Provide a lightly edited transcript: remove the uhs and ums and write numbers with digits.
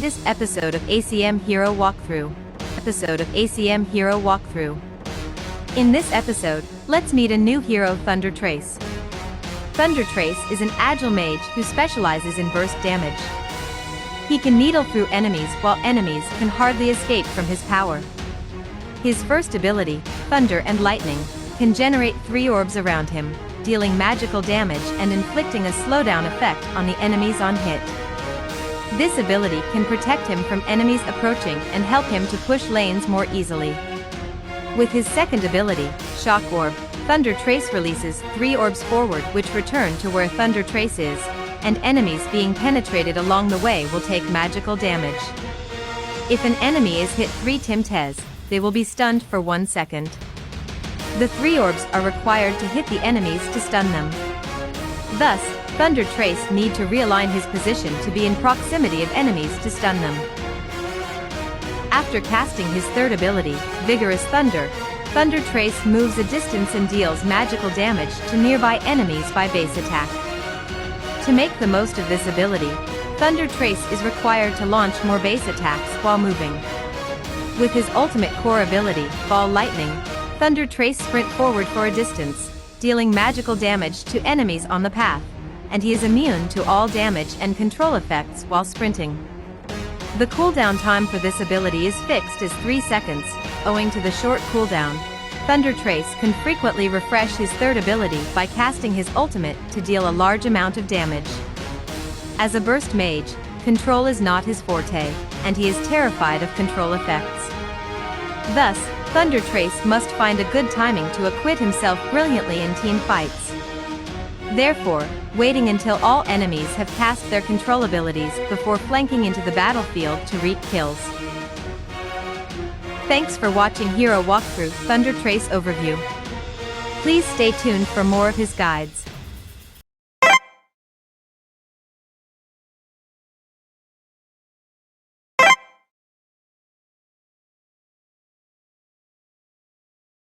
latest episode of ACM Hero Walkthrough. In this episode, let's meet a new hero, Thunder Trace. Thunder Trace is an agile mage who specializes in burst damage. He can needle through enemies while enemies can hardly escape from his power. His first ability, Thunder and Lightning, can generate 3 orbs around him, dealing magical damage and inflicting a slowdown effect on the enemies on hit. This ability can protect him from enemies approaching and help him to push lanes more easily. With his second ability, Shock Orb, Thunder Trace releases 3 orbs forward which return to where Thunder Trace is, and enemies being penetrated along the way will take magical damage. If an enemy is hit 3 times, they will be stunned for 1 second. The 3 orbs are required to hit the enemies to stun them. Thus, Thunder Trace need to realign his position to be in proximity of enemies to stun them. After casting his third ability, Vigorous Thunder, Thunder Trace moves a distance and deals magical damage to nearby enemies by base attack. To make the most of this ability, Thunder Trace is required to launch more base attacks while moving. With his ultimate core ability, Ball Lightning, Thunder Trace sprint forward for a distance, dealing magical damage to enemies on the path, and he is immune to all damage and control effects while sprinting. The cooldown time for this ability is fixed as 3 seconds, owing to the short cooldown. Thunder Trace can frequently refresh his third ability by casting his ultimate to deal a large amount of damage. As a burst mage, control is not his forte, and he is terrified of control effects. Thus, Thunder Trace must find a good timing to acquit himself brilliantly in team fights. Therefore, waiting until all enemies have cast their control abilities before flanking into the battlefield to reap kills. Thanks for watching Hero Walkthrough Thunder Trace Overview. Please stay tuned for more of his guides.